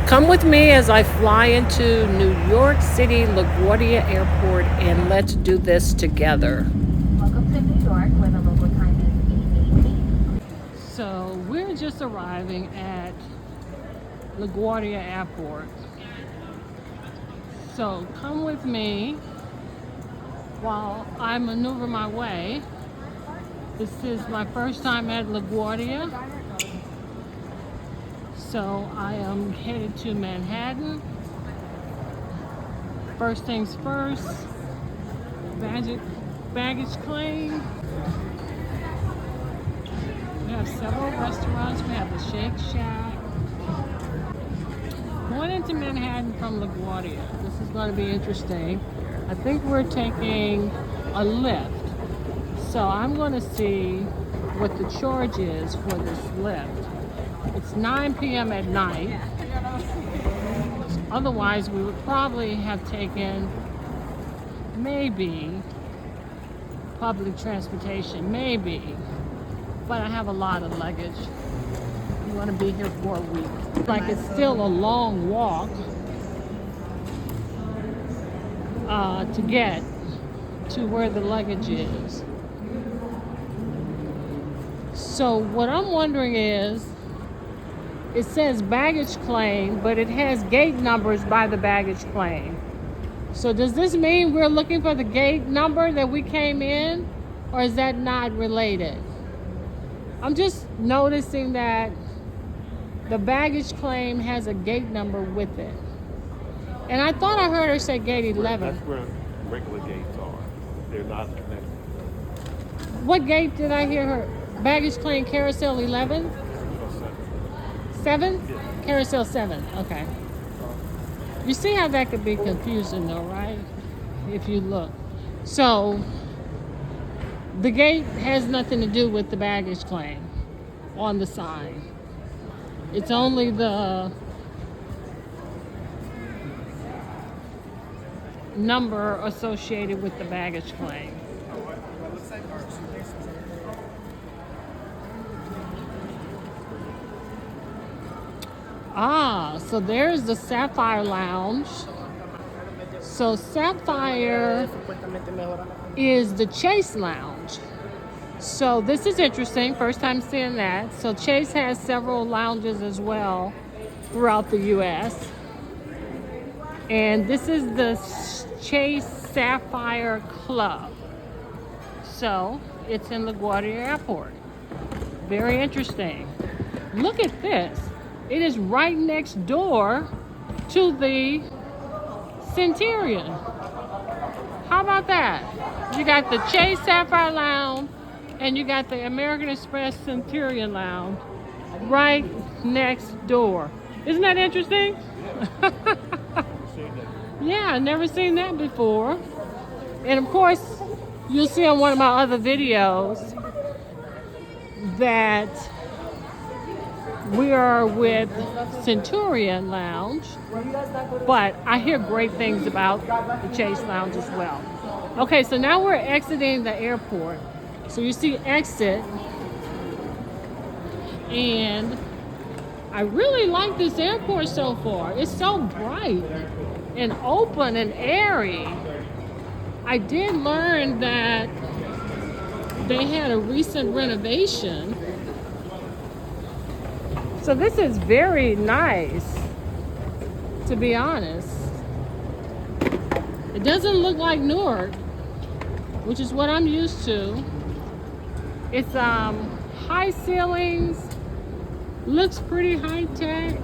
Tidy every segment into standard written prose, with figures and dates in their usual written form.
Come with me as I fly into New York City LaGuardia Airport, and let's do this together. Welcome to New York, where the local time is 8:18. So we're just arriving at LaGuardia Airport. So come with me while I maneuver my way. This is my first time at LaGuardia. So I am headed to Manhattan. First things first, baggage claim. We have several restaurants. We have the Shake Shack. Going into Manhattan from LaGuardia. This is going to be interesting. I think we're taking a Lyft. So I'm going to see what the charge is for this Lyft. It's 9 p.m. at night. Otherwise, we would probably have taken maybe public transportation, maybe. But I have a lot of luggage. You want to be here for a week. Like, it's still a long walk to get to where the luggage is. So what I'm wondering is, it says baggage claim, but it has gate numbers by the baggage claim. So does this mean we're looking for the gate number that we came in, or is that not related? I'm just noticing that the baggage claim has a gate number with it. And I thought I heard her say gate 11. That's where regular gates are. They're not connected. What gate did I hear her? Baggage claim carousel 11? 7? Yeah. Carousel 7, okay. You see how that could be confusing though, right? If you look. So, the gate has nothing to do with the baggage claim on the sign. It's only the number associated with the baggage claim. Ah, so there's the Sapphire Lounge. So Sapphire is the Chase Lounge. So this is interesting, first time seeing that. So Chase has several lounges as well throughout the US. And this is the Chase Sapphire Club. So it's in LaGuardia Airport. Very interesting. Look at this. It is right next door to the Centurion. How about that? You got the Chase Sapphire Lounge and you got the American Express Centurion Lounge right next door. Isn't that interesting? Yeah, I've never seen that before. And of course, you'll see on one of my other videos that we are with Centurion Lounge, but I hear great things about the Chase Lounge as well. Okay, so now we're exiting the airport. So you see exit, and I really like this airport so far. It's so bright and open and airy. I did learn that they had a recent renovation. So this is very nice, to be honest. It doesn't look like Newark, which is what I'm used to. It's high ceilings, looks pretty high tech.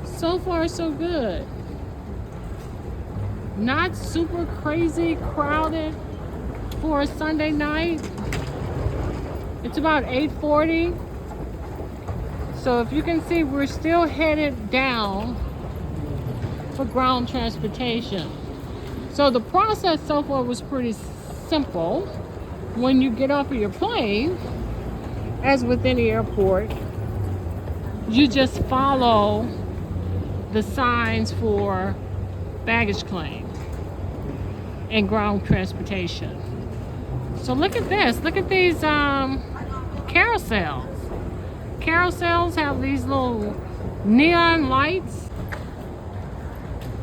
So far so good. Not super crazy crowded for a Sunday night. It's about 8:40. So if you can see, we're still headed down for ground transportation. So the process so far was pretty simple. When you get off of your plane, as with any airport, you just follow the signs for baggage claim and ground transportation. So look at this. Look at these carousels. carousels have these little neon lights.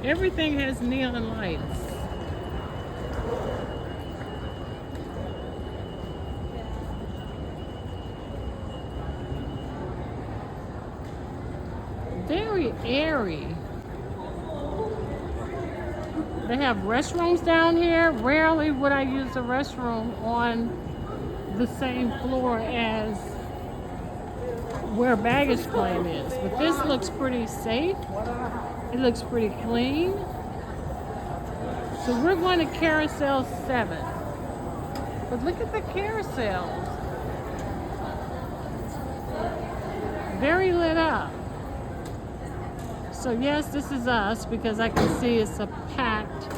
Everything has neon lights. Very airy. They have restrooms down here. Rarely would I use a restroom on the same floor as where baggage claim is. But this looks pretty safe. It looks pretty clean. So we're going to carousel 7. But look at the carousels. Very lit up. So yes, this is us because I can see it's a packed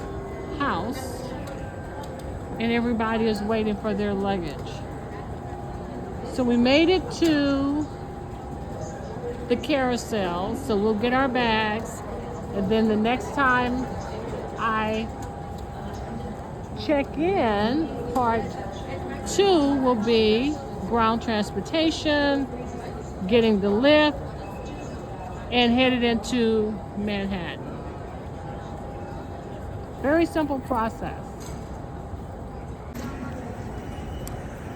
house and everybody is waiting for their luggage. So we made it to the carousel, so we'll get our bags, and then the next time I check in, part 2 will be ground transportation, getting the Lyft, and headed into Manhattan. Very simple process.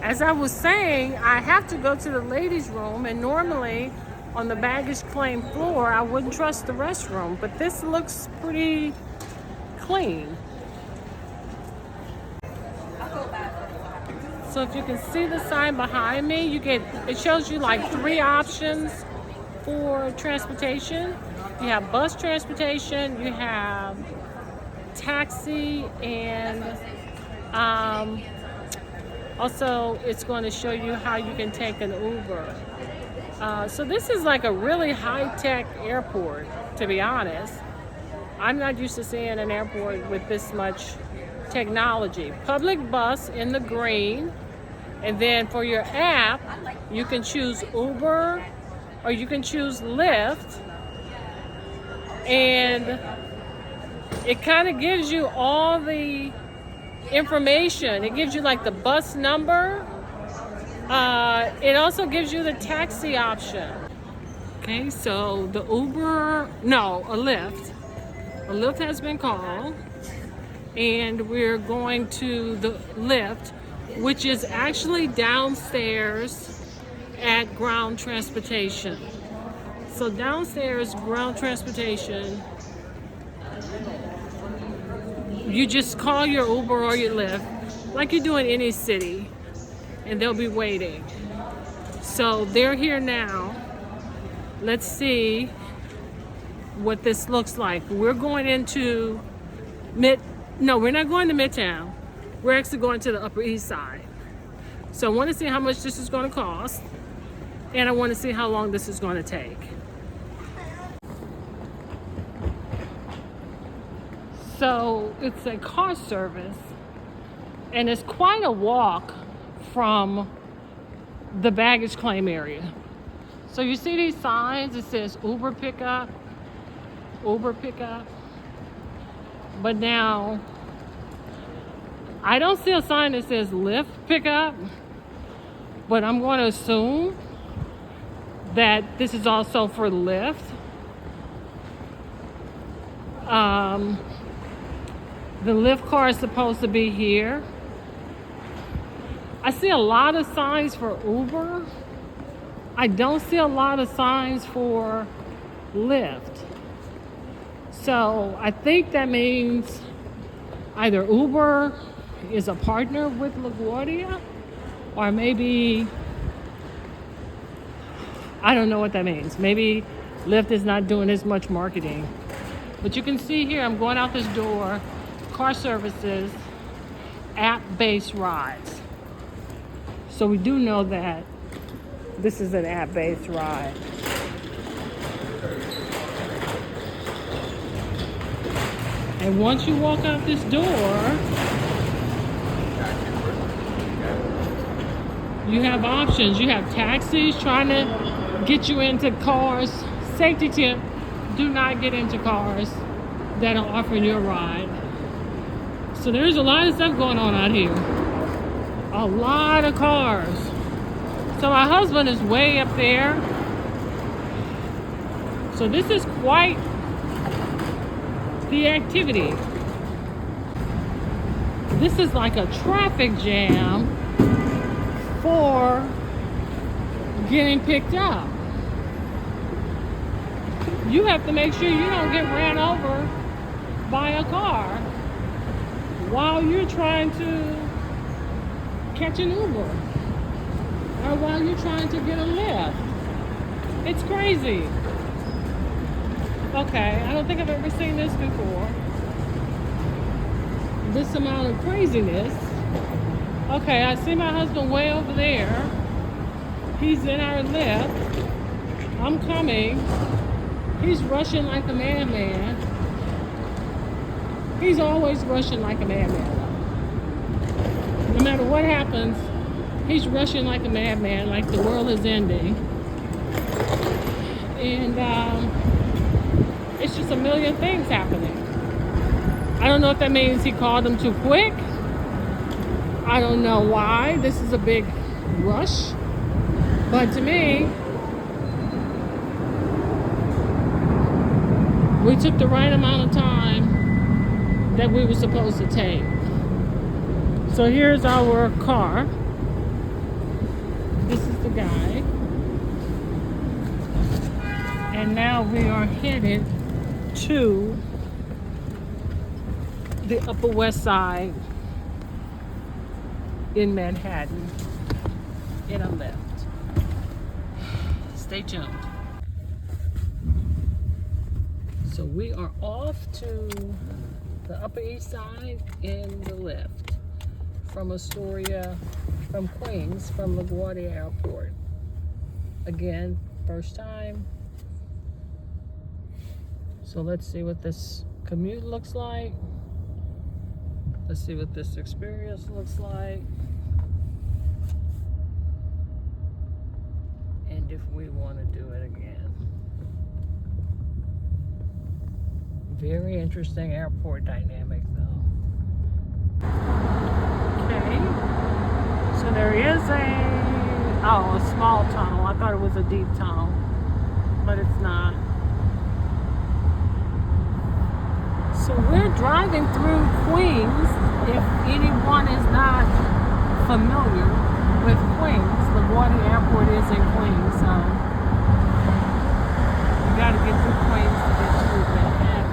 As I was saying, I have to go to the ladies' room, and normally on the baggage claim floor, I wouldn't trust the restroom, but this looks pretty clean. So if you can see the sign behind me, it shows you like 3 options for transportation. You have bus transportation, you have taxi, and also it's going to show you how you can take an Uber. So this is like a really high-tech airport, to be honest. I'm not used to seeing an airport with this much technology. Public bus in the green, and then for your app, you can choose Uber or you can choose Lyft, and it kind of gives you all the information. It gives you like the bus number. It also gives you the taxi option. Okay, so the Uber, no, a Lyft. A Lyft has been called, and we're going to the Lyft, which is actually downstairs at ground transportation. So downstairs, ground transportation, you just call your Uber or your Lyft like you do in any city, and they'll be waiting. So they're here now. Let's see what this looks like. We're going into no, we're not going to Midtown. We're actually going to the Upper East Side. So I want to see how much this is going to cost, and I want to see how long this is going to take. So it's a car service, and it's quite a walk from the baggage claim area. So you see these signs, it says Uber pickup, Uber pickup. But now, I don't see a sign that says Lyft pickup, but I'm going to assume that this is also for Lyft. The Lyft car is supposed to be here. I see a lot of signs for Uber. I don't see a lot of signs for Lyft. So I think that means either Uber is a partner with LaGuardia, or maybe, I don't know what that means. Maybe Lyft is not doing as much marketing. But you can see here, I'm going out this door, car services, app-based rides. So we do know that this is an app-based ride. And once you walk out this door, you have options. You have taxis trying to get you into cars. Safety tip, do not get into cars that are offering you a ride. So there's a lot of stuff going on out here. A lot of cars. So my husband is way up there So this is quite the activity. This is like a traffic jam for getting picked up. You have to make sure you don't get ran over by a car while you're trying to catch an Uber or while you're trying to get a Lyft. It's crazy. Okay, I don't think I've ever seen this before. This amount of craziness. Okay, I see my husband way over there. He's in our Lyft. I'm coming. He's rushing like a madman. He's always rushing like a madman. No matter what happens, he's rushing like a madman, like the world is ending. And it's just a million things happening. I don't know if that means he called him too quick. I don't know why. This is a big rush. But to me, we took the right amount of time that we were supposed to take. So here's our car. This is the guy. And now we are headed to the Upper West Side in Manhattan in a Lyft. Stay tuned. So we are off to the Upper East Side in the Lyft from Astoria, from Queens, from LaGuardia Airport. Again, first time. So let's see what this commute looks like. Let's see what this experience looks like. And if we want to do it again. Very interesting airport dynamic though. Okay. So there is a small tunnel. I thought it was a deep tunnel, but it's not. So we're driving through Queens. If anyone is not familiar with Queens, LaGuardia Airport is in Queens, so you gotta get through Queens to get to Manhattan.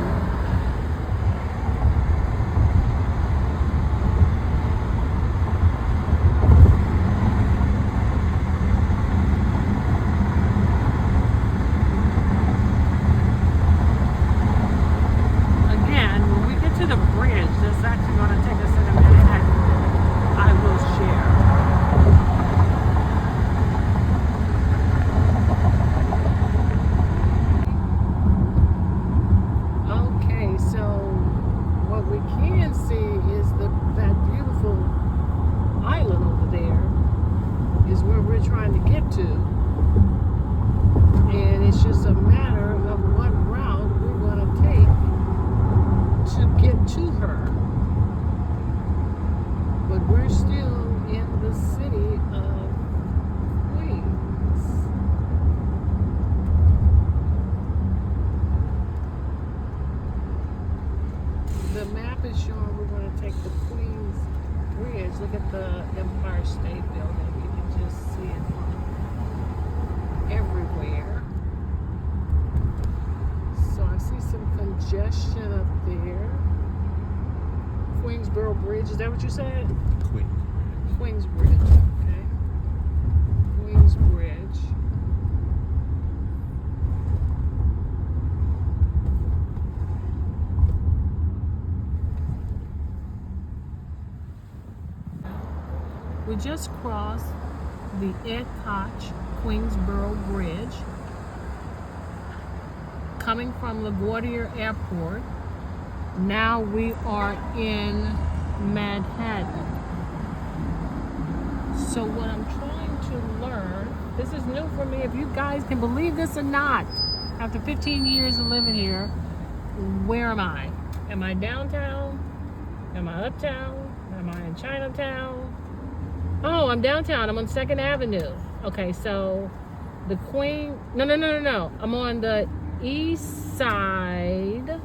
Look at the Empire State Building. You can just see it from everywhere. So I see some congestion up there. Queensboro Bridge, is that what you said? Queens Bridge, okay. Queens Bridge. We just crossed the Ed Koch Queensboro Bridge coming from LaGuardia Airport. Now we are in Manhattan. So what I'm trying to learn, this is new for me, if you guys can believe this or not, after 15 years of living here, where am I? Am I downtown? Am I uptown? Am I in Chinatown? Oh, I'm downtown. I'm on 2nd Avenue. Okay, so the Queen... No. I'm on the east side.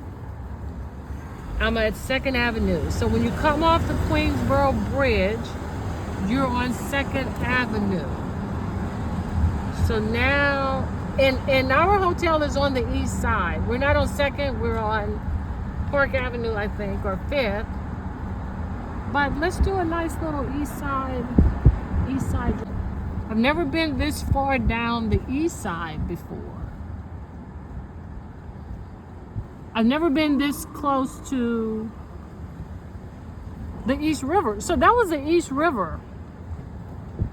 I'm at 2nd Avenue. So when you come off the Queensboro Bridge, you're on 2nd Avenue. So now, and our hotel is on the east side. We're not on 2nd, we're on Park Avenue, I think, or 5th. But let's do a nice little east side. I've never been this far down the east side before. I've never been this close to the East River. So that was the East River.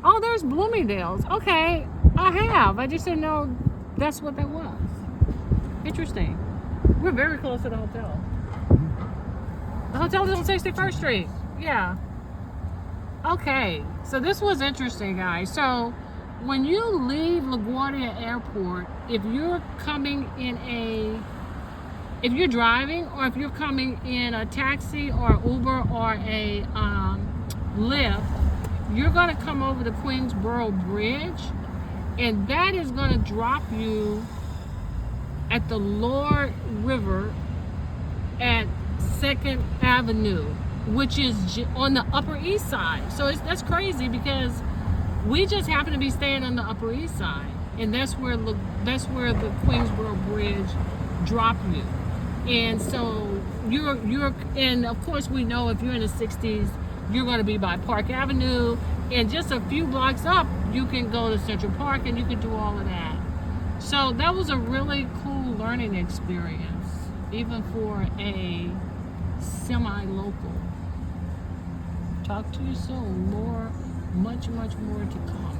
Oh, there's Bloomingdale's. Okay, I have. I just didn't know that's what that was. Interesting. We're very close to the hotel. The hotel is on 61st Street. Yeah. Okay, so this was interesting, guys. So when you leave LaGuardia Airport, if you're coming in if you're driving, or if you're coming in a taxi or Uber or a Lyft, you're going to come over the Queensboro Bridge, and that is going to drop you at the Lower River at 2nd Avenue, which is on the Upper East Side. So that's crazy, because we just happen to be staying on the Upper East Side, and that's where the Queensboro Bridge drop you. And so and of course we know if you're in the 60s, you're going to be by Park Avenue, and just a few blocks up, you can go to Central Park and you can do all of that. So that was a really cool learning experience, even for a semi-local. Talk to you soon. Much more to come.